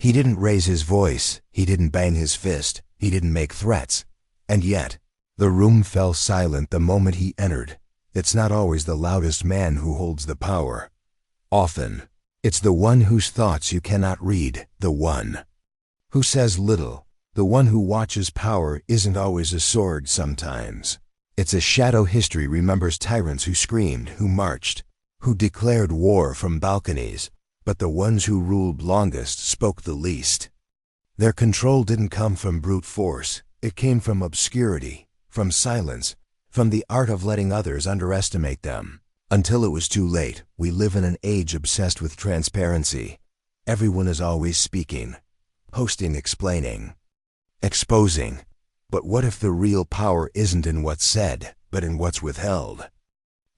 He didn't raise his voice, he didn't bang his fist, he didn't make threats. And yet, the room fell silent the moment he entered. It's not always the loudest man who holds the power. Often, it's the one whose thoughts you cannot read, the one who says little, the one who watches. Power isn't always a sword sometimes. It's a shadow. History remembers tyrants who screamed, who marched, who declared war from balconies, but the ones who ruled longest spoke the least. Their control didn't come from brute force, it came from obscurity, from silence, from the art of letting others underestimate them. Until it was too late. We live in an age obsessed with transparency. Everyone is always speaking, posting, explaining, exposing. But what if the real power isn't in what's said, but in what's withheld?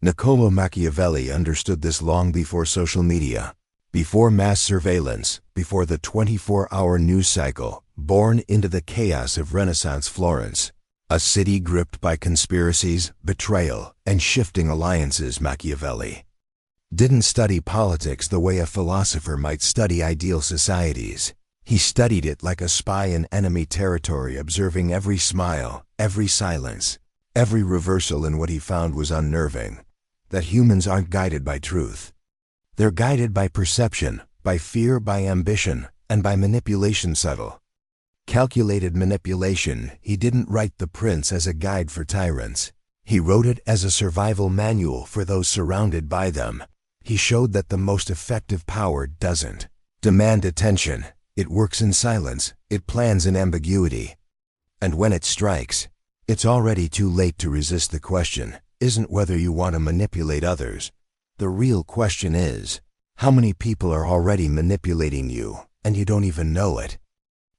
Niccolò Machiavelli understood this long before social media, before mass surveillance, before the 24-hour news cycle, born into the chaos of Renaissance Florence. A city gripped by conspiracies, betrayal, and shifting alliances. Machiavelli didn't study politics the way a philosopher might study ideal societies. He studied it like a spy in enemy territory, observing every smile, every silence, every reversal. And what he found was unnerving: that humans aren't guided by truth. They're guided by perception, by fear, by ambition, and by manipulation. Subtle, calculated manipulation. He didn't write The Prince as a guide for tyrants. He wrote it as a survival manual for those surrounded by them. He showed that the most effective power doesn't demand attention. It works in silence, it plans in ambiguity. And when it strikes, it's already too late to resist. The question isn't whether you want to manipulate others. The real question is, how many people are already manipulating you, and you don't even know it?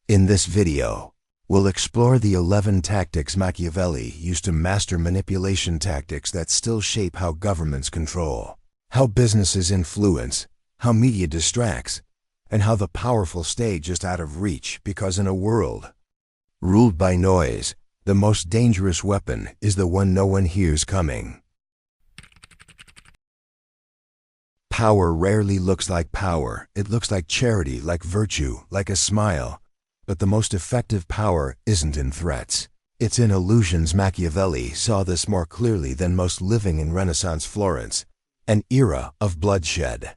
In this video, we'll explore the 11 tactics Machiavelli used to master manipulation, tactics that still shape how governments control, how businesses influence, how media distracts, and how the powerful stay just out of reach. Because in a world ruled by noise, the most dangerous weapon is the one no one hears coming. Power rarely looks like power. It looks like charity, like virtue, like a smile. But the most effective power isn't in threats. It's in illusions. Machiavelli saw this more clearly than most living in Renaissance Florence, an era of bloodshed.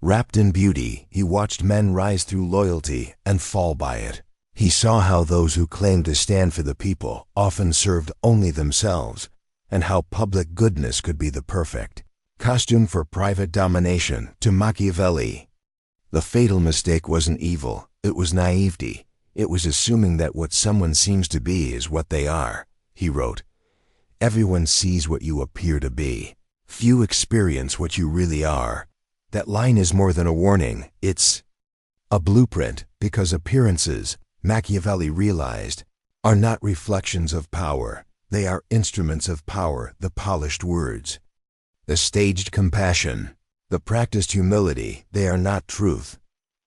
Wrapped in beauty, he watched men rise through loyalty and fall by it. He saw how those who claimed to stand for the people often served only themselves, and how public goodness could be the perfect costume for private domination. To Machiavelli, the fatal mistake wasn't evil, it was naivety. It was assuming that what someone seems to be is what they are. He wrote, "Everyone sees what you appear to be. Few experience what you really are." That line is more than a warning, it's a blueprint, because appearances, Machiavelli realized, are not reflections of power. They are instruments of power, the polished words, the staged compassion, the practiced humility. They are not truth.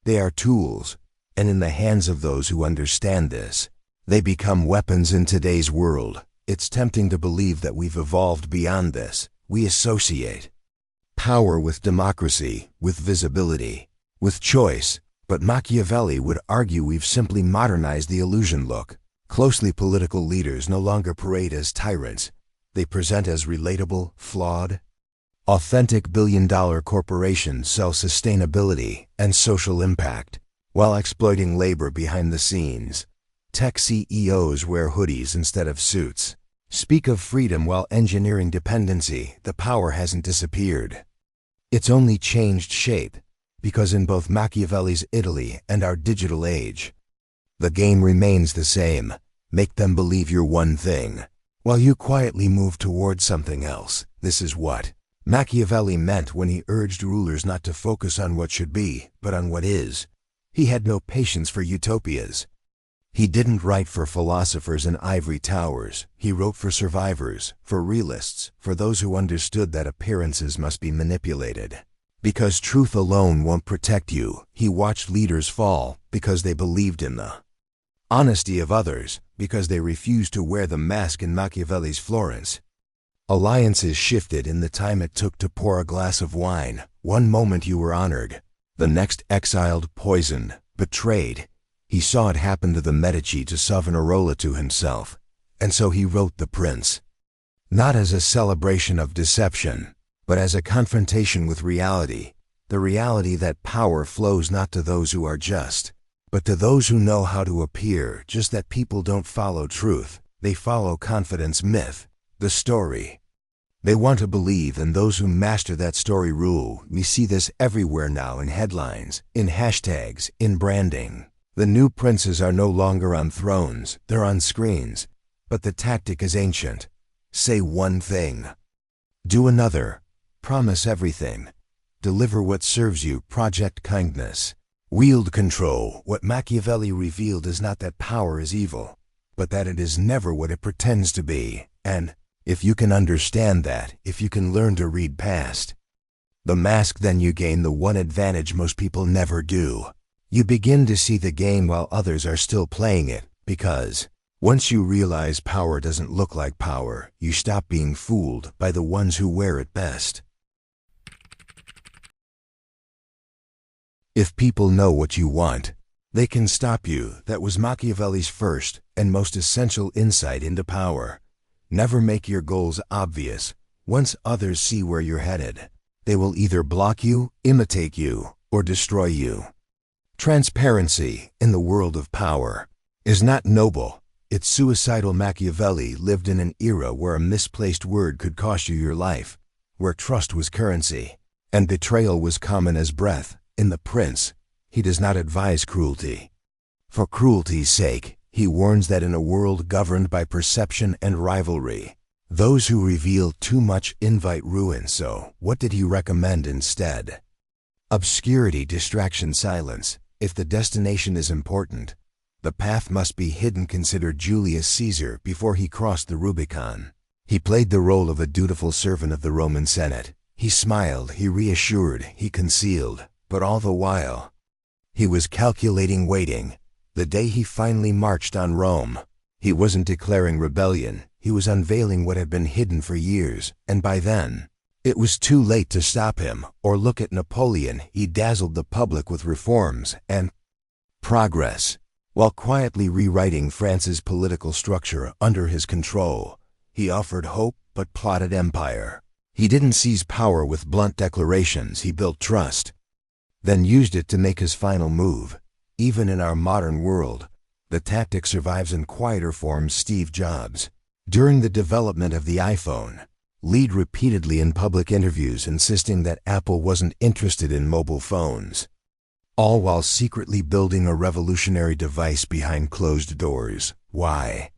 They are tools. And in the hands of those who understand this, they become weapons in today's world. It's tempting to believe that we've evolved beyond this. We associate power with democracy, with visibility, with choice. But Machiavelli would argue we've simply modernized the illusion. Look closely. Political leaders no longer parade as tyrants. They present as relatable, flawed, authentic. billion-dollar corporations sell sustainability and social impact, while exploiting labor behind the scenes. Tech CEOs wear hoodies instead of suits, speak of freedom while engineering dependency. The power hasn't disappeared. It's only changed shape, because in both Machiavelli's Italy and our digital age, the game remains the same. Make them believe you're one thing, while you quietly move toward something else. This is what Machiavelli meant when he urged rulers not to focus on what should be, but on what is. He had no patience for utopias. He didn't write for philosophers in ivory towers. He wrote for survivors, for realists, for those who understood that appearances must be manipulated. Because truth alone won't protect you. He watched leaders fall because they believed in the honesty of others, because they refused to wear the mask. In Machiavelli's Florence, alliances shifted in the time it took to pour a glass of wine. One moment you were honored, the next exiled, poisoned. betrayed. He saw it happen to the Medici, to Savonarola, to himself. And so he wrote The Prince. Not as a celebration of deception, but as a confrontation with reality. The reality that power flows not to those who are just, but to those who know how to appear. Just that people don't follow truth. They follow confidence, myth, the story. They want to believe, and those who master that story rule. We see this everywhere now, in headlines, in hashtags, in branding. The new princes are no longer on thrones, they're on screens. But the tactic is ancient. Say one thing, do another, promise everything, deliver what serves you, project kindness, wield control. What Machiavelli revealed is not that power is evil, but that it is never what it pretends to be. And if you can understand that, if you can learn to read past the mask, then you gain the one advantage most people never do. You begin to see the game while others are still playing it, because once you realize power doesn't look like power, you stop being fooled by the ones who wear it best. If people know what you want, they can stop you. That was Machiavelli's first and most essential insight into power. Never make your goals obvious. Once others see where you're headed, they will either block you, imitate you, or destroy you. Transparency, in the world of power, is not noble. It's suicidal. Machiavelli lived in an era where a misplaced word could cost you your life, where trust was currency, and betrayal was common as breath. In The Prince, he does not advise cruelty for cruelty's sake. He warns that in a world governed by perception and rivalry, those who reveal too much invite ruin. So, what did he recommend instead? Obscurity, distraction, silence. If the destination is important, the path must be hidden. Consider Julius Caesar before he crossed the Rubicon. He played the role of a dutiful servant of the Roman Senate. He smiled, he reassured, he concealed, but all the while, he was calculating, waiting. The day he finally marched on Rome, he wasn't declaring rebellion, he was unveiling what had been hidden for years, and by then, it was too late to stop him. Or look at Napoleon. He dazzled the public with reforms and progress, while quietly rewriting France's political structure under his control. He offered hope, but plotted empire. He didn't seize power with blunt declarations, he built trust, then used it to make his final move. Even in our modern world, the tactic survives in quieter forms. Steve Jobs, during the development of the iPhone, lied repeatedly in public interviews, insisting that Apple wasn't interested in mobile phones, all while secretly building a revolutionary device behind closed doors. Why?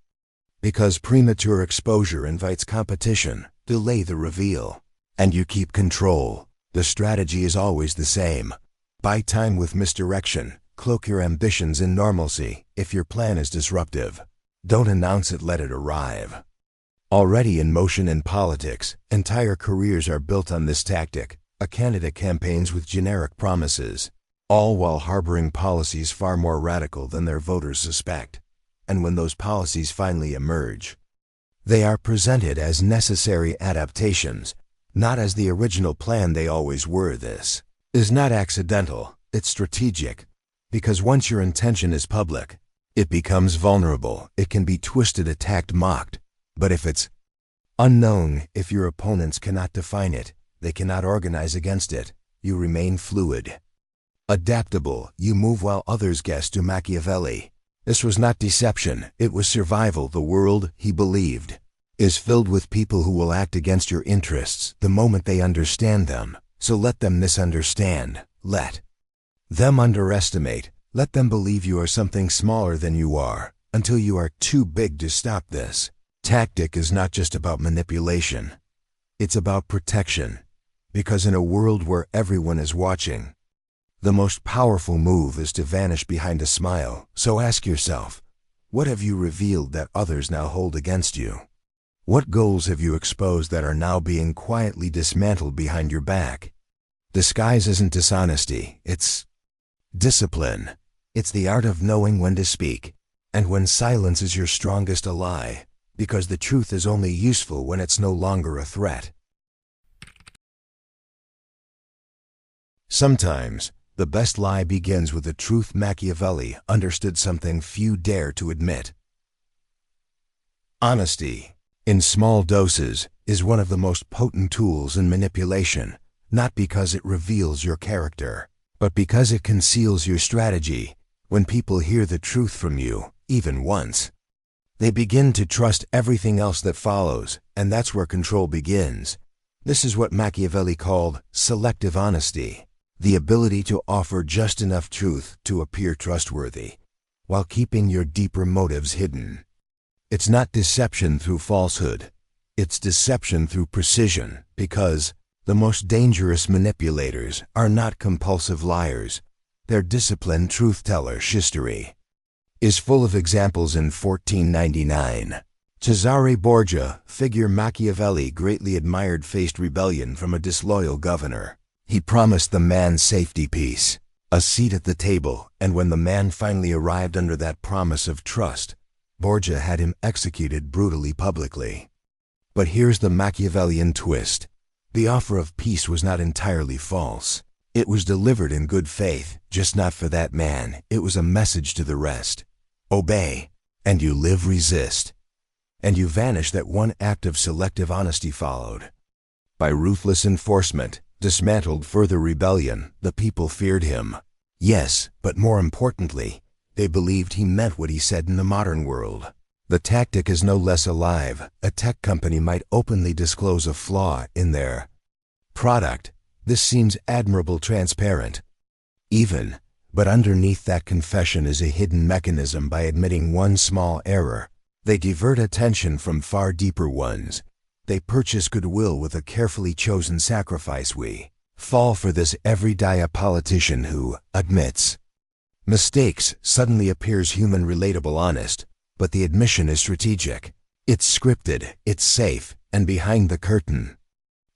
Because premature exposure invites competition. Delay the reveal, and you keep control. The strategy is always the same. Buy time with misdirection. Cloak your ambitions in normalcy. If your plan is disruptive, don't announce it, let it arrive. Already in motion in politics, entire careers are built on this tactic. A candidate campaigns with generic promises, all while harboring policies far more radical than their voters suspect. And when those policies finally emerge, they are presented as necessary adaptations, not as the original plan they always were. This is not accidental, it's strategic. Because once your intention is public, it becomes vulnerable. It can be twisted, attacked, mocked. But if it's unknown, if your opponents cannot define it, they cannot organize against it, you remain fluid, adaptable. You move while others guess. To Machiavelli, this was not deception, it was survival. The world, he believed, is filled with people who will act against your interests the moment they understand them. So let them misunderstand. Let them underestimate. Let them believe you are something smaller than you are, until you are too big to stop. This tactic is not just about manipulation. It's about protection. Because in a world where everyone is watching, the most powerful move is to vanish behind a smile. So ask yourself, what have you revealed that others now hold against you? What goals have you exposed that are now being quietly dismantled behind your back? Disguise isn't dishonesty, it's discipline. It's the art of knowing when to speak, and when silence is your strongest ally, because the truth is only useful when it's no longer a threat. Sometimes, The best lie begins with the truth. Machiavelli understood something few dare to admit. Honesty, in small doses, is one of the most potent tools in manipulation, not because it reveals your character, but because it conceals your strategy. When people hear the truth from you, even once, they begin to trust everything else that follows, and that's where control begins. This is what Machiavelli called selective honesty, the ability to offer just enough truth to appear trustworthy, while keeping your deeper motives hidden. It's not deception through falsehood, it's deception through precision, because the most dangerous manipulators are not compulsive liars, they're disciplined truth-tellers. History is full of examples. In 1499, Cesare Borgia, figure Machiavelli greatly admired, faced rebellion from a disloyal governor. He promised the man safety, peace, a seat at the table, and when the man finally arrived under that promise of trust, Borgia had him executed brutally publicly. But here's the Machiavellian twist. The offer of peace was not entirely false. It was delivered in good faith, just not for that man. It was a message to the rest. Obey, and you live. Resist, and you vanish. That one act of selective honesty followed by ruthless enforcement dismantled further rebellion. The people feared him. Yes, but more importantly, they believed he meant what he said. In the modern world, the tactic is no less alive. A tech company might openly disclose a flaw in their product. This seems admirable, transparent, even, but underneath that confession is a hidden mechanism. By admitting one small error, they divert attention from far deeper ones. They purchase goodwill with a carefully chosen sacrifice. We fall for this every day. A politician who admits mistakes suddenly appears human, relatable, honest, but the admission is strategic. It's scripted, it's safe, and behind the curtain,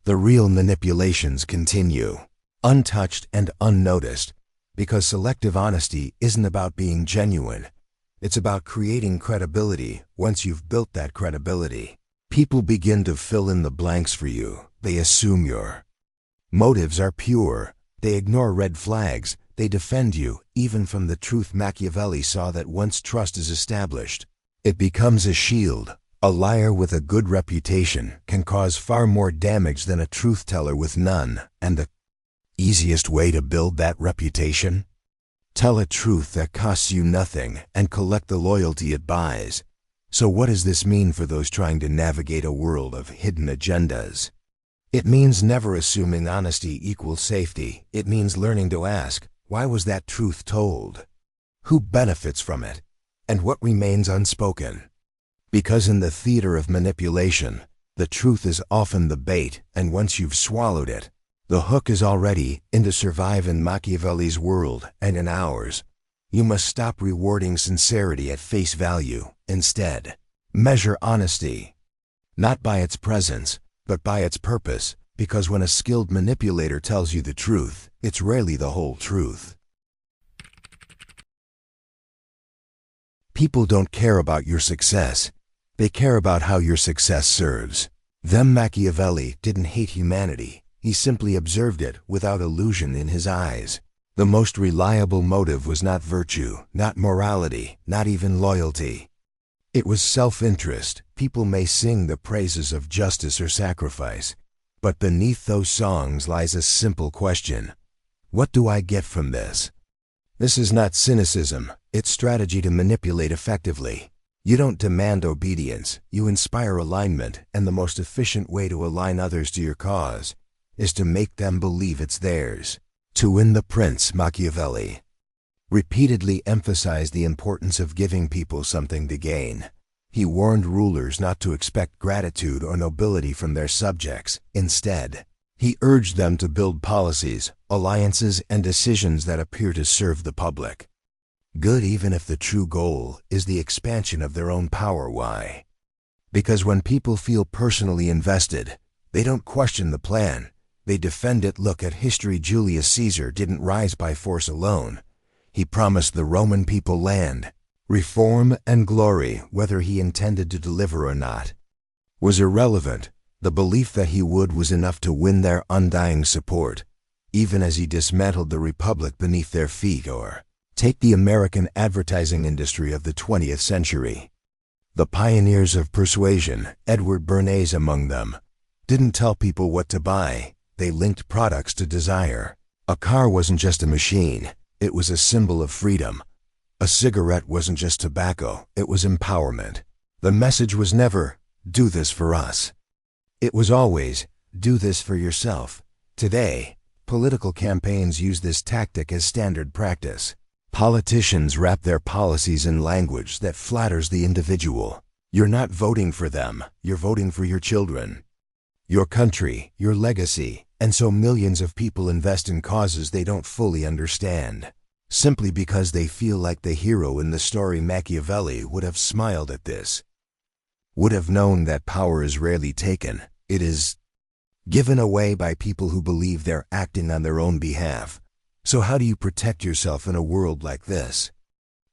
the real manipulations continue, untouched and unnoticed, because selective honesty isn't about being genuine. It's about creating credibility. Once you've built that credibility, people begin to fill in the blanks for you. They assume your motives are pure. They ignore red flags. They defend you, even from the truth. Machiavelli saw that once trust is established, it becomes a shield. A liar with a good reputation can cause far more damage than a truth-teller with none. And the easiest way to build that reputation? Tell a truth that costs you nothing and collect the loyalty it buys. So what does this mean for those trying to navigate a world of hidden agendas? It means never assuming honesty equals safety. It means learning to ask, why was that truth told? Who benefits from it? And what remains unspoken? Because in the theater of manipulation, the truth is often the bait, and once you've swallowed it, the hook is already in. To survive in Machiavelli's world and in ours, you must stop rewarding sincerity at face value. Instead, measure honesty, not by its presence, but by its purpose, because when a skilled manipulator tells you the truth, it's rarely the whole truth. People don't care about your success. They care about how your success serves them. Machiavelli didn't hate humanity. He simply observed it without illusion in his eyes. The most reliable motive was not virtue, not morality, not even loyalty. It was self-interest. People may sing the praises of justice or sacrifice, but beneath those songs lies a simple question. What do I get from this? This is not cynicism. It's strategy to manipulate effectively. You don't demand obedience, you inspire alignment, and the most efficient way to align others to your cause is to make them believe it's theirs. To win the prince, Machiavelli repeatedly emphasized the importance of giving people something to gain. He warned rulers not to expect gratitude or nobility from their subjects. Instead, he urged them to build policies, alliances, and decisions that appear to serve the public good, even if the true goal is the expansion of their own power. Why? Because when people feel personally invested, they don't question the plan. They defend it. Look at history. Julius Caesar didn't rise by force alone. He promised the Roman people land, reform, and glory. Whether he intended to deliver or not was irrelevant. The belief that he would was enough to win their undying support. even as he dismantled the republic beneath their feet. Or take the American advertising industry of the 20th century. The pioneers of persuasion, Edward Bernays among them, didn't tell people what to buy, they linked products to desire. A car wasn't just a machine, it was a symbol of freedom. A cigarette wasn't just tobacco, it was empowerment. The message was never, "Do this for us." It was always, "Do this for yourself." Today, political campaigns use this tactic as standard practice. Politicians wrap their policies in language that flatters the individual. You're not voting for them, you're voting for your children, your country, your legacy, and so millions of people invest in causes they don't fully understand, simply because they feel like the hero in the story. Machiavelli would have smiled at this, would have known that power is rarely taken, it is given away by people who believe they're acting on their own behalf. So how do you protect yourself in a world like this?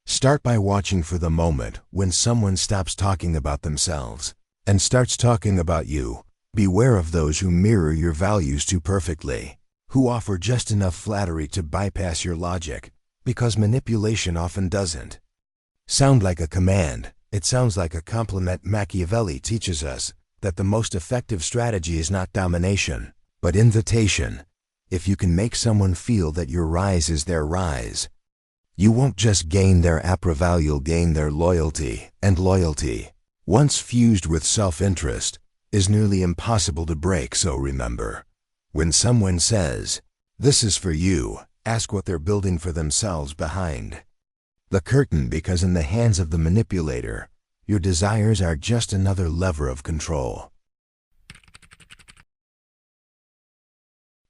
Start by watching for the moment when someone stops talking about themselves and starts talking about you. Beware of those who mirror your values too perfectly, who offer just enough flattery to bypass your logic, because manipulation often doesn't sound like a command, it sounds like a compliment. Machiavelli teaches us that the most effective strategy is not domination, but invitation. If you can make someone feel that your rise is their rise, you won't just gain their approval, you'll gain their loyalty, and loyalty, once fused with self-interest, is nearly impossible to break. So remember, when someone says, "This is for you," ask what they're building for themselves behind the curtain, because in the hands of the manipulator, your desires are just another lever of control.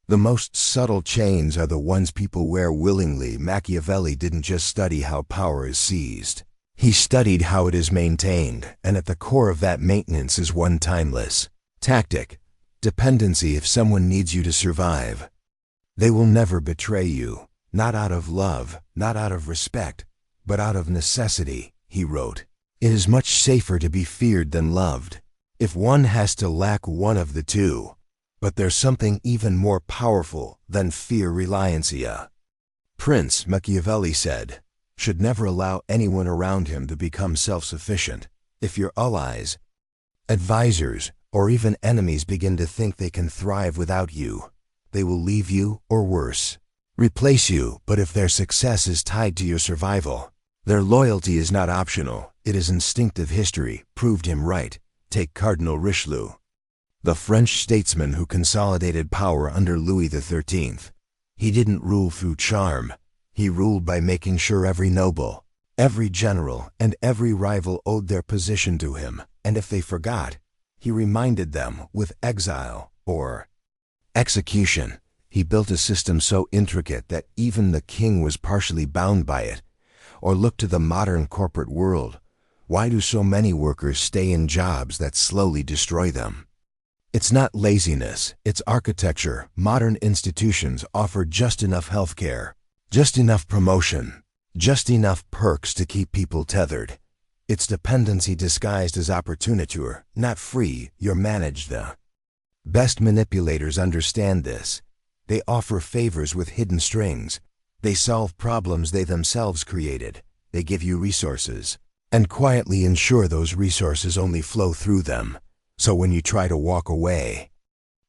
The most subtle chains are the ones people wear willingly. Machiavelli didn't just study how power is seized. He studied how it is maintained, and at the core of that maintenance is one timeless tactic: dependency. If someone needs you to survive, they will never betray you, not out of love, not out of respect, but out of necessity. He wrote, "It is much safer to be feared than loved, if one has to lack one of the two. But there's something even more powerful than fear: reliancia." Prince Machiavelli said, should never allow anyone around him to become self-sufficient. If your allies, advisors, or even enemies begin to think they can thrive without you, they will leave you, or worse, replace you. But if their success is tied to your survival, their loyalty is not optional, it is instinctive. History proved him right. Take Cardinal Richelieu, the French statesman who consolidated power under Louis XIII. He didn't rule through charm. He ruled by making sure every noble, every general, and every rival owed their position to him, and if they forgot, he reminded them with exile or execution. He built a system so intricate that even the king was partially bound by it. Or look to the modern corporate world. Why do so many workers stay in jobs that slowly destroy them? It's not laziness, it's architecture. Modern institutions offer just enough healthcare, just enough promotion, just enough perks to keep people tethered. It's dependency disguised as opportunity, not free. You're managed. The best manipulators understand this. They offer favors with hidden strings. They solve problems they themselves created. They give you resources, and quietly ensure those resources only flow through them. So when you try to walk away,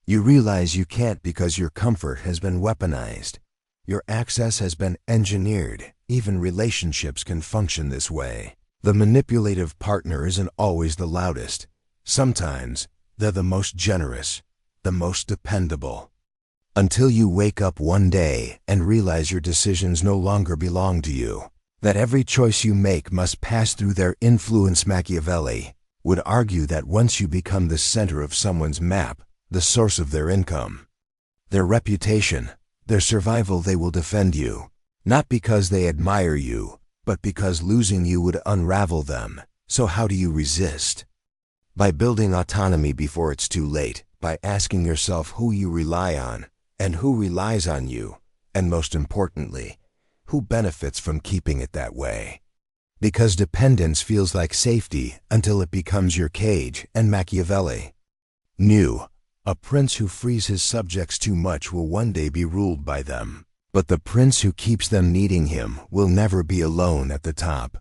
you realize you can't, because your comfort has been weaponized. Your access has been engineered. Even relationships can function this way. The manipulative partner isn't always the loudest. Sometimes they're the most generous, the most dependable. Until you wake up one day and realize your decisions no longer belong to you, that every choice you make must pass through their influence. Machiavelli would argue that once you become the center of someone's map, the source of their income, their reputation, their survival, they will defend you, not because they admire you, but because losing you would unravel them. So how do you resist? By building autonomy before it's too late, by asking yourself who you rely on, and who relies on you, and most importantly, who benefits from keeping it that way. Because dependence feels like safety until it becomes your cage. And Machiavelli knew A prince who frees his subjects too much will one day be ruled by them. But the prince who keeps them needing him will never be alone at the top.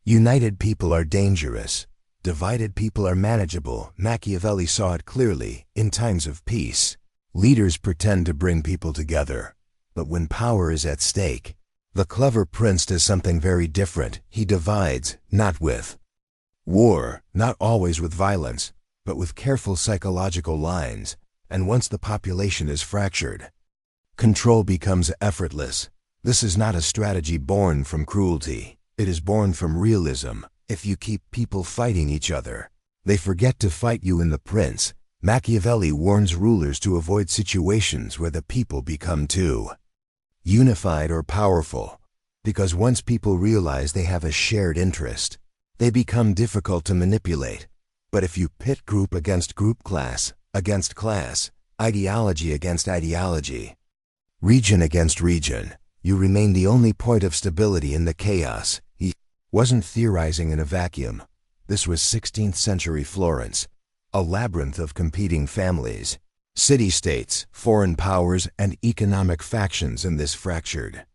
United people are dangerous. Divided people are manageable. Machiavelli saw it clearly in times of peace. Leaders pretend to bring people together, but when power is at stake, the clever prince does something very different. He divides, not with war, not always with violence, but with careful psychological lines, and once the population is fractured, control becomes effortless. This is not a strategy born from cruelty. It is born from realism. If you keep people fighting each other, they forget to fight you in the prince. Machiavelli warns rulers to avoid situations where the people become too unified or powerful, because once people realize they have a shared interest, they become difficult to manipulate. But if you pit group against group, class against class, ideology against ideology, region against region, you remain the only point of stability in the chaos. He wasn't theorizing in a vacuum. This was 16th century Florence, a labyrinth of competing families, city-states, foreign powers, and economic factions. In this fractured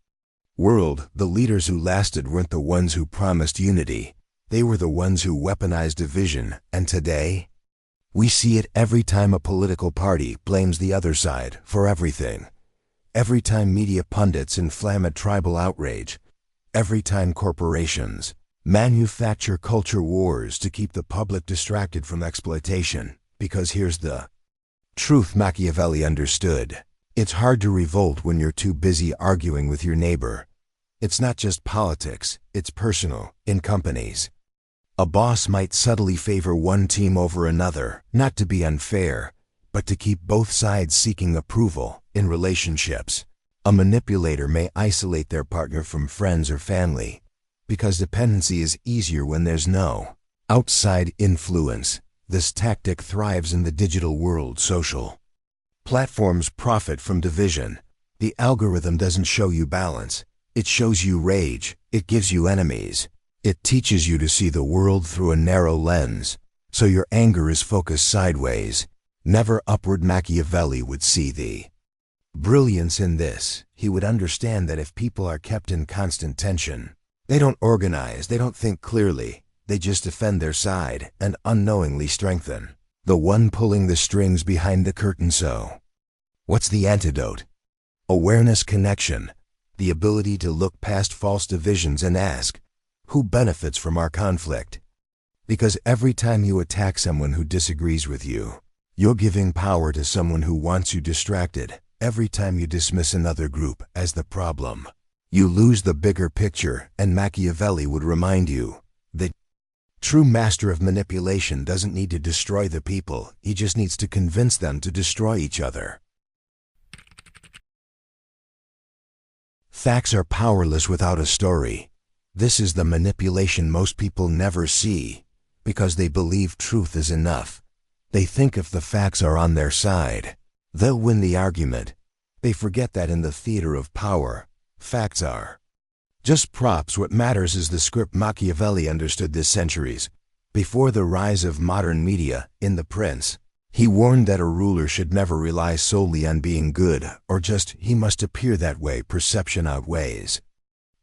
world, the leaders who lasted weren't the ones who promised unity. They were the ones who weaponized division. And today, we see it every time a political party blames the other side for everything. Every time media pundits inflame a tribal outrage. Every time corporations manufacture culture wars to keep the public distracted from exploitation. Because here's the truth Machiavelli understood. It's hard to revolt when you're too busy arguing with your neighbor. It's not just politics, it's personal. In companies, a boss might subtly favor one team over another, not to be unfair, but to keep both sides seeking approval. In relationships, a manipulator may isolate their partner from friends or family, because dependency is easier when there's no outside influence. This tactic thrives in the digital world. Social platforms profit from division. The algorithm doesn't show you balance. It shows you rage. It gives you enemies. It teaches you to see the world through a narrow lens, so your anger is focused sideways, never upward. Machiavelli would see the brilliance in this. He would understand that if people are kept in constant tension, they don't organize, they don't think clearly, they just defend their side and unknowingly strengthen the one pulling the strings behind the curtain. So, what's the antidote? Awareness, connection, the ability to look past false divisions and ask, who benefits from our conflict? Because every time you attack someone who disagrees with you, you're giving power to someone who wants you distracted. Every time you dismiss another group as the problem, you lose the bigger picture. And Machiavelli would remind you that true master of manipulation doesn't need to destroy the people, he just needs to convince them to destroy each other. Facts are powerless without a story. This is the manipulation most people never see, because they believe truth is enough. They think if the facts are on their side, they'll win the argument. They forget that in the theater of power, facts are just props. What matters is the script. Machiavelli understood this centuries before the rise of modern media. In The Prince, he warned that a ruler should never rely solely on being good or just. He must appear that way. Perception outweighs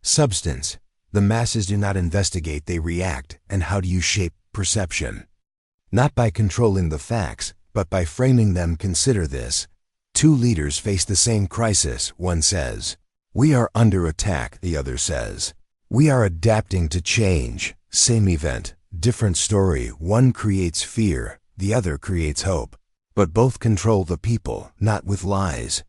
substance. The masses do not investigate, they react. And how do you shape perception? Not by controlling the facts, but by framing them. Consider this. Two leaders face the same crisis. One says, "We are under attack." The other says, "We are adapting to change." Same event, different story. One creates fear, the other creates hope. But both control the people, not with lies,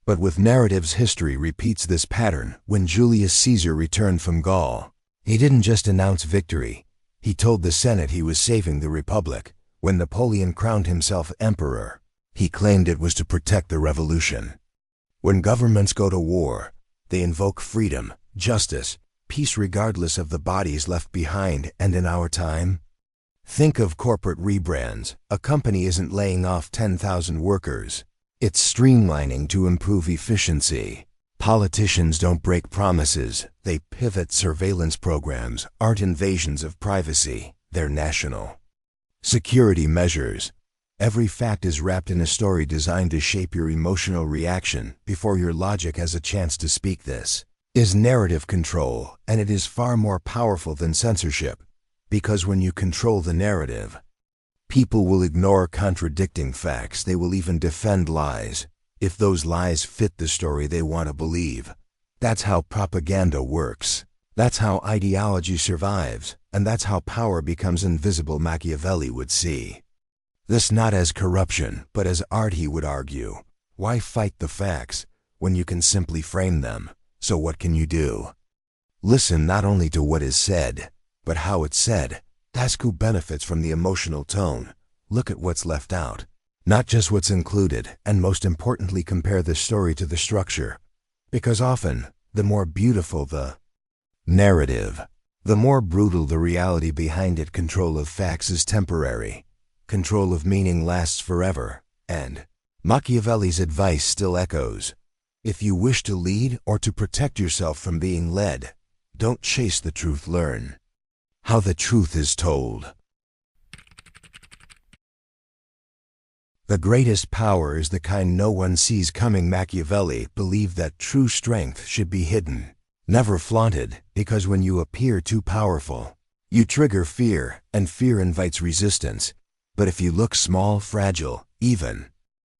but with narratives. History repeats this pattern. When Julius Caesar returned from Gaul, he didn't just announce victory. He told the Senate he was saving the Republic. When Napoleon crowned himself emperor, he claimed it was to protect the revolution. When governments go to war, they invoke freedom, justice, peace regardless of the bodies left behind. And in our time, think of corporate rebrands. A company isn't laying off 10,000 workers. It's streamlining to improve efficiency. Politicians don't break promises, they pivot. Surveillance programs aren't invasions of privacy, they're national Security measures. Every fact is wrapped in a story designed to shape your emotional reaction before your logic has a chance to speak. This is narrative control, and it is far more powerful than censorship, because when you control the narrative, people will ignore contradicting facts. They will even defend lies, if those lies fit the story they want to believe. That's how propaganda works. That's how ideology survives, and that's how power becomes invisible. Machiavelli would see this not as corruption, but as art. He would argue, why fight the facts when you can simply frame them? So what can you do? Listen not only to what is said, but how it's said. Ask who benefits from the emotional tone. Look at what's left out, not just what's included, and most importantly, compare the story to the structure. Because often, the more beautiful the narrative, the more brutal the reality behind it. Control of facts is temporary. Control of meaning lasts forever. And Machiavelli's advice still echoes. If you wish to lead or to protect yourself from being led, don't chase the truth, learn how the truth is told. The greatest power is the kind no one sees coming. Machiavelli believed that true strength should be hidden, never flaunted, because when you appear too powerful, you trigger fear, and fear invites resistance. But if you look small, fragile, even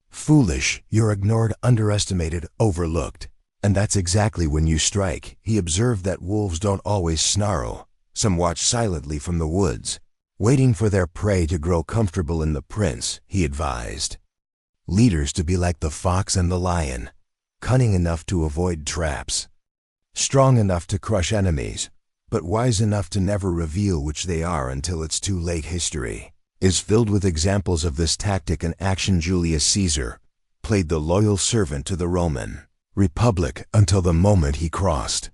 foolish, you're ignored, underestimated, overlooked. And that's exactly when you strike. He observed that wolves don't always snarl. Some watch silently from the woods, waiting for their prey to grow comfortable in the prince. He advised leaders to be like the fox and the lion, cunning enough to avoid traps, strong enough to crush enemies, but wise enough to never reveal which they are until it's too late. History is filled with examples of this tactic in action. Julius Caesar played the loyal servant to the Roman Republic until the moment he crossed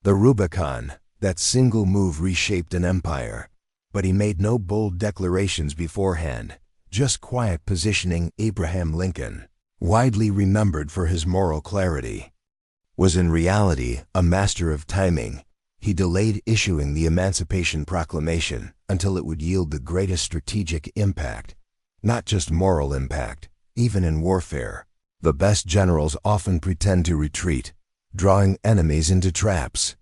the Rubicon. That single move reshaped an empire. But he made no bold declarations beforehand, just quiet positioning. Abraham Lincoln, widely remembered for his moral clarity, was in reality a master of timing. He delayed issuing the Emancipation Proclamation until it would yield the greatest strategic impact, not just moral impact. Even in warfare, the best generals often pretend to retreat, drawing enemies into traps.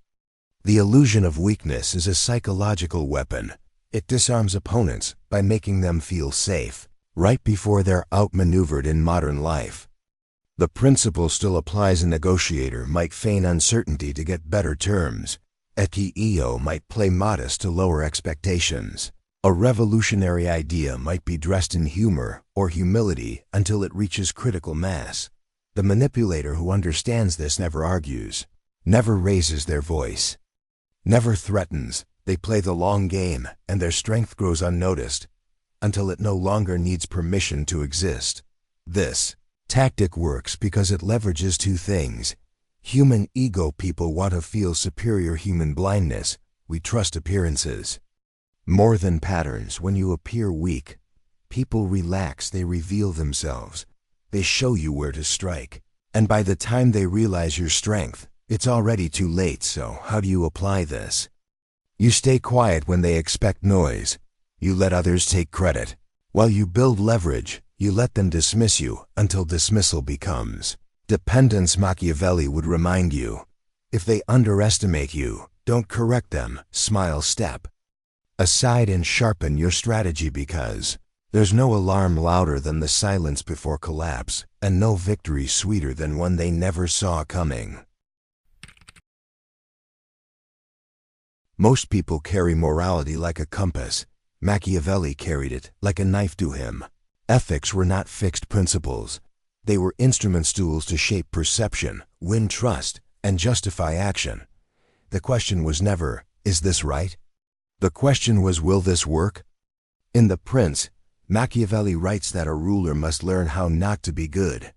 The illusion of weakness is a psychological weapon. It disarms opponents by making them feel safe, right before they're outmaneuvered. In modern life, the principle still applies. A negotiator might feign uncertainty to get better terms. A CEO might play modest to lower expectations. A revolutionary idea might be dressed in humor or humility until it reaches critical mass. The manipulator who understands this never argues, never raises their voice, never threatens. They play the long game, and their strength grows unnoticed until it no longer needs permission to exist. This tactic works because it leverages two things: human ego. People want to feel superior. Human blindness. We trust appearances more than patterns. When you appear weak, people relax. They reveal themselves. They show you where to strike. And by the time they realize your strength, it's already too late. So how do you apply this? You stay quiet when they expect noise. You let others take credit. While you build leverage, you let them dismiss you until dismissal becomes dependence. Machiavelli would remind you, if they underestimate you, don't correct them. Smile, step aside, and sharpen your strategy, because there's no alarm louder than the silence before collapse, and no victory sweeter than one they never saw coming. Most people carry morality like a compass. Machiavelli carried it like a knife to him. Ethics were not fixed principles. They were instruments, tools to shape perception, win trust, and justify action. The question was never, is this right? The question was, will this work? In The Prince, Machiavelli writes that a ruler must learn how not to be good,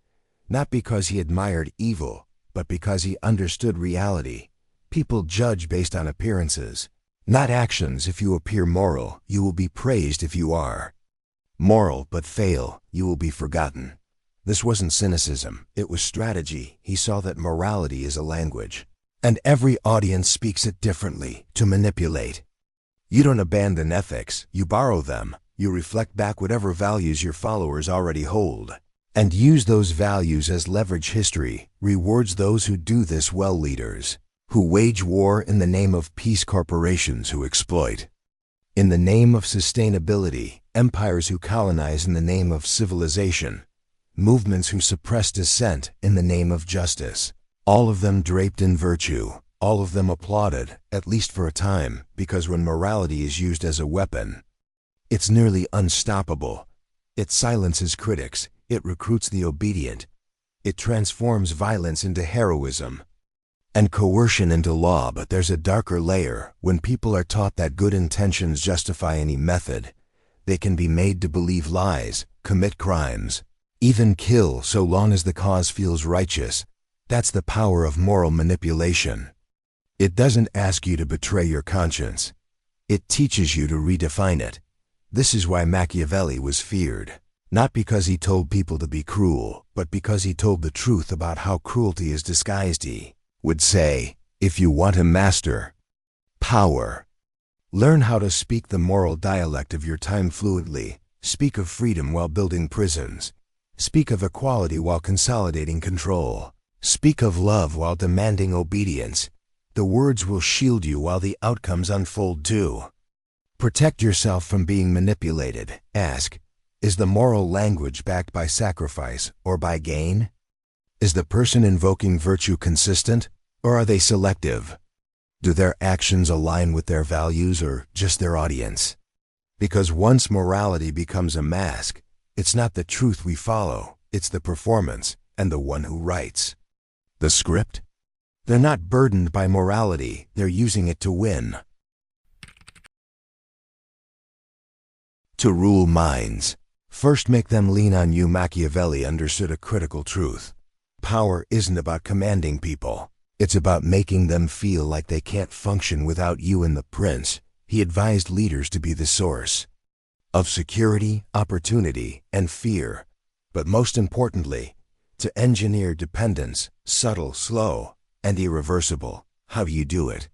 not because he admired evil, but because he understood reality. People judge based on appearances, not actions. If you appear moral, you will be praised. If you are moral but fail, you will be forgotten. This wasn't cynicism, it was strategy. He saw that morality is a language, and every audience speaks it differently. To manipulate, you don't abandon ethics, you borrow them. You reflect back whatever values your followers already hold, and use those values as leverage. History rewards those who do this well: leaders who wage war in the name of peace, corporations who exploit in the name of sustainability, empires who colonize in the name of civilization, movements who suppress dissent in the name of justice. All of them draped in virtue, all of them applauded, at least for a time, because when morality is used as a weapon, it's nearly unstoppable. It silences critics, it recruits the obedient, it transforms violence into heroism, and coercion into law. But there's a darker layer. When people are taught that good intentions justify any method, they can be made to believe lies, commit crimes, even kill, so long as the cause feels righteous. That's the power of moral manipulation. It doesn't ask you to betray your conscience. It teaches you to redefine it. This is why Machiavelli was feared. Not because he told people to be cruel, but because he told the truth about how cruelty is disguised. He would say, if you want to master power, learn how to speak the moral dialect of your time fluently. Speak of freedom while building prisons. Speak of equality while consolidating control. Speak of love while demanding obedience. The words will shield you while the outcomes unfold too. Protect yourself from being manipulated. Ask, is the moral language backed by sacrifice or by gain? Is the person invoking virtue consistent, or are they selective? Do their actions align with their values or just their audience? Because once morality becomes a mask, it's not the truth we follow, it's the performance and the one who writes the script. They're not burdened by morality, they're using it to win. To rule minds. First, make them lean on you. Machiavelli understood a critical truth. Power isn't about commanding people. It's about making them feel like they can't function without you. In The Prince, he advised leaders to be the source of security, opportunity, and fear, but most importantly, to engineer dependence, subtle, slow, and irreversible. How do you do it?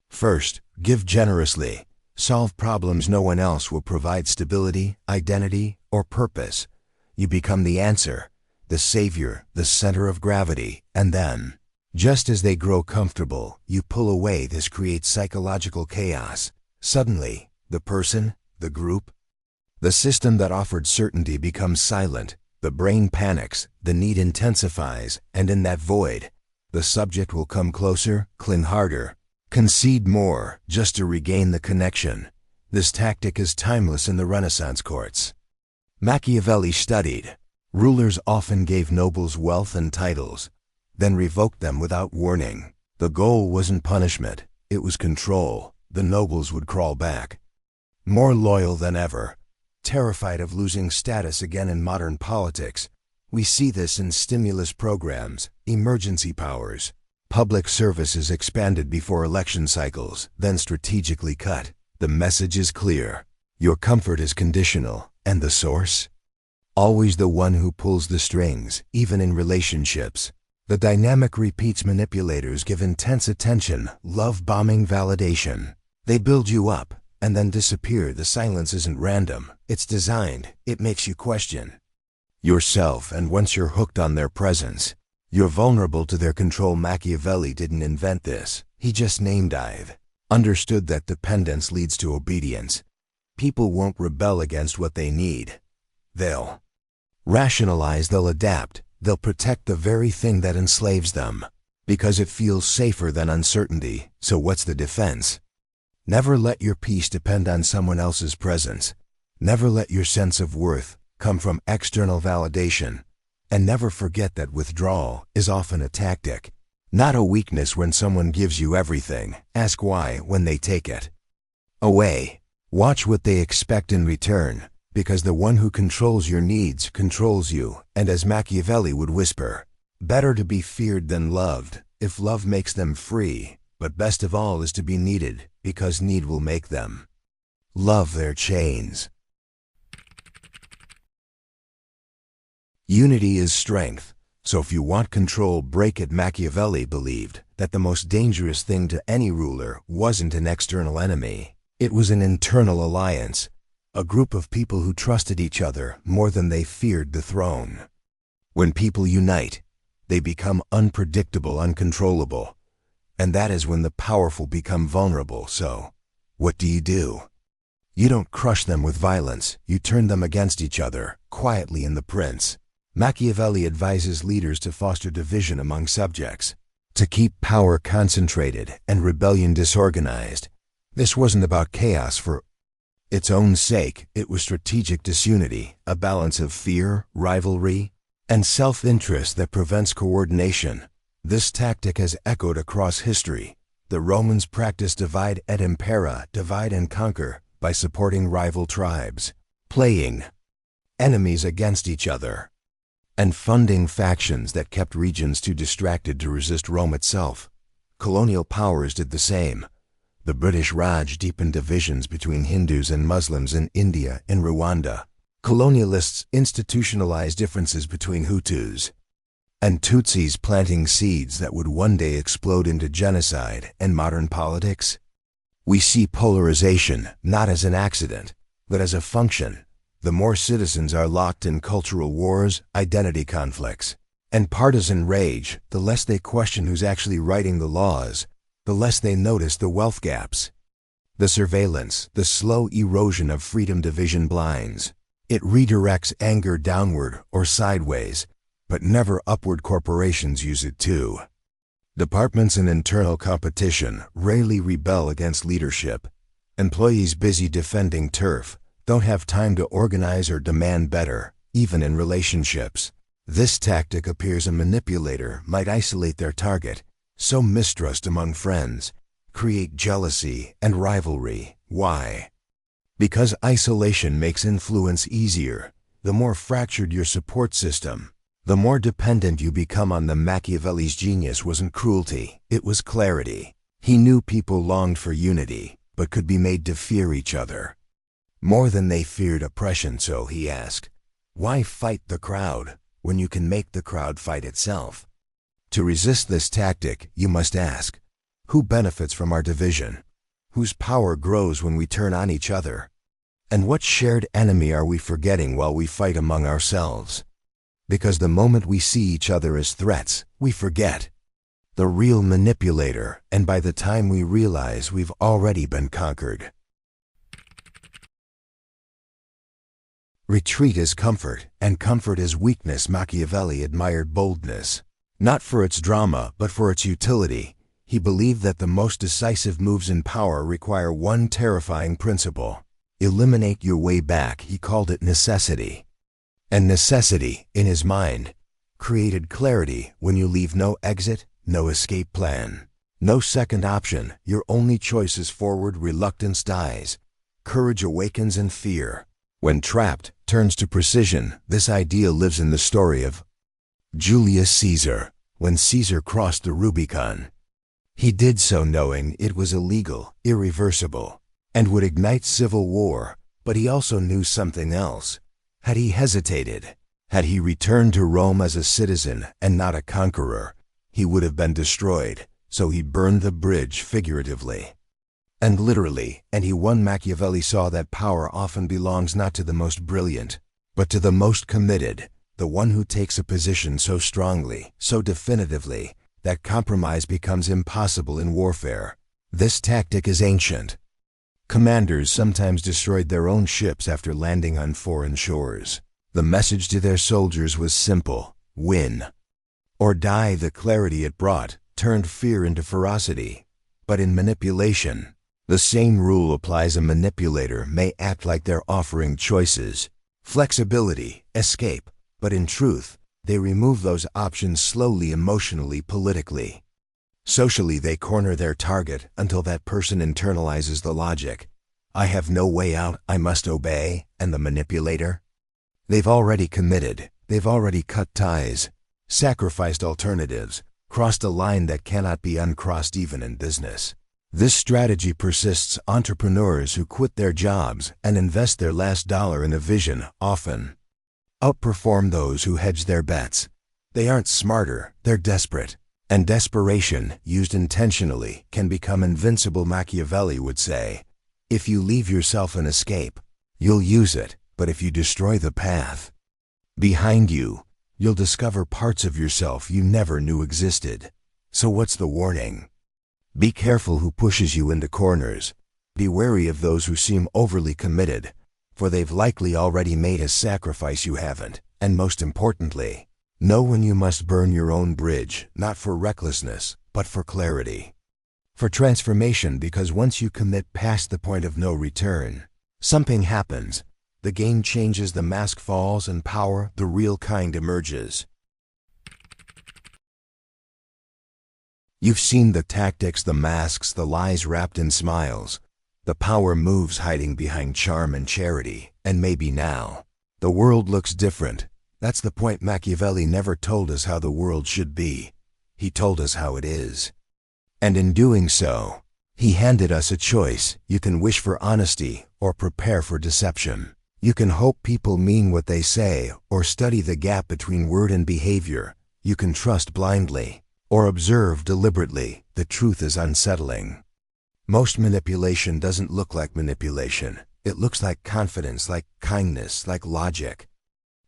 First, give generously. Solve problems no one else will provide: stability, identity, or purpose. You become the answer, the savior, the center of gravity, and then, just as they grow comfortable, you pull away. This creates psychological chaos. Suddenly, the person, the group, the system that offered certainty becomes silent. The brain panics, the need intensifies, and in that void, the subject will come closer, cling harder, concede more, just to regain the connection. This tactic is timeless in the Renaissance courts. Machiavelli studied. Rulers often gave nobles wealth and titles, then revoked them without warning. The goal wasn't punishment, it was control. The nobles would crawl back, more loyal than ever, terrified of losing status again. In modern politics, we see this in stimulus programs, emergency powers, public services expanded before election cycles, then strategically cut. The message is clear. Your comfort is conditional, and the source? Always the one who pulls the strings, even in relationships. The dynamic repeats. Manipulators give intense attention, love bombing, validation. They build you up, and then disappear. The silence isn't random, it's designed. It makes you question yourself, and once you're hooked on their presence, you're vulnerable to their control. Machiavelli didn't invent this, he just name dive. Understood that dependence leads to obedience. People won't rebel against what they need. They'll rationalize, they'll adapt, they'll protect the very thing that enslaves them, because it feels safer than uncertainty. So what's the defense? Never let your peace depend on someone else's presence. Never let your sense of worth come from external validation. And never forget that withdrawal is often a tactic, not a weakness. When someone gives you everything, ask why when they take it away. Watch what they expect in return, because the one who controls your needs controls you. And as Machiavelli would whisper, better to be feared than loved, if love makes them free. But best of all is to be needed, because need will make them love their chains. Unity is strength, so if you want control, break it. Machiavelli believed that the most dangerous thing to any ruler wasn't an external enemy, it was an internal alliance. a group of people who trusted each other more than they feared the throne. When people unite, they become unpredictable, uncontrollable, and that is when the powerful become vulnerable. So, what do? You don't crush them with violence, you turn them against each other, quietly. In The Prince, Machiavelli advises leaders to foster division among subjects, to keep power concentrated and rebellion disorganized. This wasn't about chaos for its own sake, it was strategic disunity, a balance of fear, rivalry, and self-interest that prevents coordination. This tactic has echoed across history. The Romans practiced divide et impera, divide and conquer, by supporting rival tribes, playing enemies against each other, and funding factions that kept regions too distracted to resist Rome itself. Colonial powers did the same. The British Raj deepened divisions between Hindus and Muslims in India and Rwanda. Colonialists institutionalized differences between Hutus and Tutsis, planting seeds that would one day explode into genocide. And modern politics? We see polarization not as an accident, but as a function. The more citizens are locked in cultural wars, identity conflicts, and partisan rage, the less they question who's actually writing the laws, the less they notice the wealth gaps. The surveillance, the slow erosion of freedom division blinds. It redirects anger downward or sideways, but never upward. Corporations use it too. Departments in internal competition rarely rebel against leadership. Employees busy defending turf don't have time to organize or demand better, even in relationships. This tactic appears a manipulator might isolate their target, sow mistrust among friends, create jealousy and rivalry. Why? Because isolation makes influence easier. The more fractured your support system, the more dependent you become on them. Machiavelli's genius wasn't cruelty, it was clarity. He knew people longed for unity, but could be made to fear each other more than they feared oppression. So he asked, why fight the crowd when you can make the crowd fight itself? To resist this tactic, you must ask, who benefits from our division? Whose power grows when we turn on each other? And what shared enemy are we forgetting while we fight among ourselves? Because the moment we see each other as threats, we forget the real manipulator, and by the time we realize, we've already been conquered. Retreat is comfort, and comfort is weakness. Machiavelli admired boldness, not for its drama, but for its utility. He believed that the most decisive moves in power require one terrifying principle: eliminate your way back. He called it necessity. And necessity, in his mind, created clarity. When you leave no exit, no escape plan, no second option, your only choice is forward. Reluctance dies, courage awakens, and fear, when trapped, turns to precision. This idea lives in the story of Julius Caesar. When Caesar crossed the Rubicon, he did so knowing it was illegal, irreversible, and would ignite civil war. But he also knew something else. Had he hesitated, had he returned to Rome as a citizen and not a conqueror, he would have been destroyed. So he burned the bridge, figuratively and literally, and he won. Machiavelli saw that power often belongs not to the most brilliant, but to the most committed, the one who takes a position so strongly, so definitively, that compromise becomes impossible in warfare. This tactic is ancient. Commanders sometimes destroyed their own ships after landing on foreign shores. The message to their soldiers was simple: win or die. The clarity it brought turned fear into ferocity. But in manipulation, the same rule applies. A manipulator may act like they're offering choices, flexibility, escape, but in truth, they remove those options slowly, emotionally, politically. Socially, they corner their target until that person internalizes the logic: I have no way out, I must obey. And the manipulator? They've already committed, they've already cut ties, sacrificed alternatives, crossed a line that cannot be uncrossed even in business. This strategy persists. Entrepreneurs who quit their jobs and invest their last dollar in a vision often outperform those who hedge their bets. They aren't smarter, they're desperate. And desperation, used intentionally, can become invincible. Machiavelli would say, if you leave yourself an escape, you'll use it, but if you destroy the path behind you, you'll discover parts of yourself you never knew existed. So what's the warning? Be careful who pushes you into corners. Be wary of those who seem overly committed, for they've likely already made a sacrifice you haven't. And most importantly, know when you must burn your own bridge, not for recklessness, but for clarity. For transformation, because once you commit past the point of no return, something happens. The game changes, the mask falls, and power, the real kind, emerges. You've seen the tactics, the masks, the lies wrapped in smiles. The power moves hiding behind charm and charity, and maybe now, the world looks different. That's the point. Machiavelli never told us how the world should be. He told us how it is. And in doing so, he handed us a choice. You can wish for honesty or prepare for deception. You can hope people mean what they say or study the gap between word and behavior. You can trust blindly or observe deliberately. The truth is unsettling. Most manipulation doesn't look like manipulation. It looks like confidence, like kindness, like logic.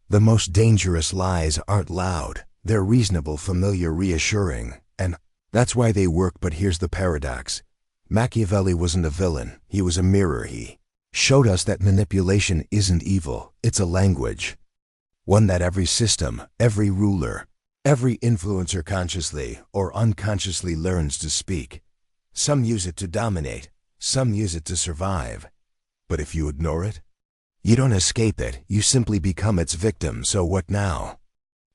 The most dangerous lies aren't loud. They're reasonable, familiar, reassuring, and that's why they work. But here's the paradox. Machiavelli wasn't a villain. He was a mirror. He showed us that manipulation isn't evil. It's a language. One that every system, every ruler, every influencer consciously or unconsciously learns to speak. Some use it to dominate. Some use it to survive. But if you ignore it, you don't escape it. You simply become its victim. So what now?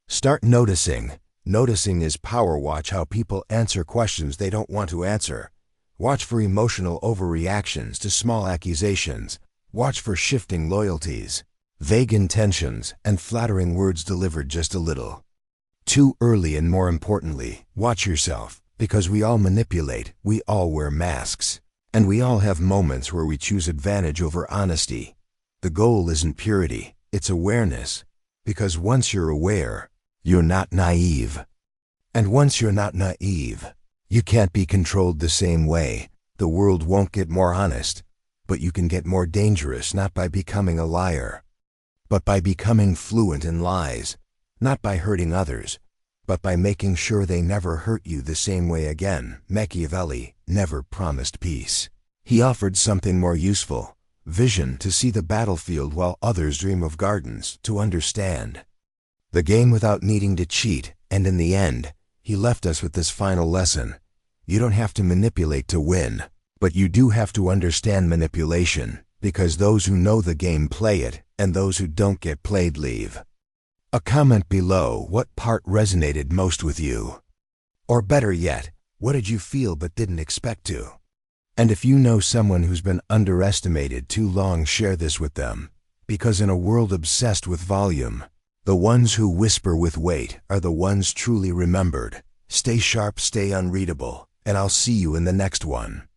Start noticing. Noticing is power. Watch how people answer questions they don't want to answer. Watch for emotional overreactions to small accusations. Watch for shifting loyalties, vague intentions, and flattering words delivered just a little too early. And more importantly, watch yourself, because we all manipulate, we all wear masks, and we all have moments where we choose advantage over honesty. The goal isn't purity, it's awareness, because once you're aware, you're not naive. And once you're not naive, you can't be controlled the same way. The world won't get more honest, but you can get more dangerous, not by becoming a liar, but by becoming fluent in lies, not by hurting others, but by making sure they never hurt you the same way again. Machiavelli never promised peace. He offered something more useful, vision, to see the battlefield while others dream of gardens, to understand the game without needing to cheat. And in the end, he left us with this final lesson. You don't have to manipulate to win, but you do have to understand manipulation, because those who know the game play it, and those who don't get played leave. A comment below what part resonated most with you. Or better yet, what did you feel but didn't expect to? And if you know someone who's been underestimated too long, share this with them. Because in a world obsessed with volume, the ones who whisper with weight are the ones truly remembered. Stay sharp, stay unreadable, and I'll see you in the next one.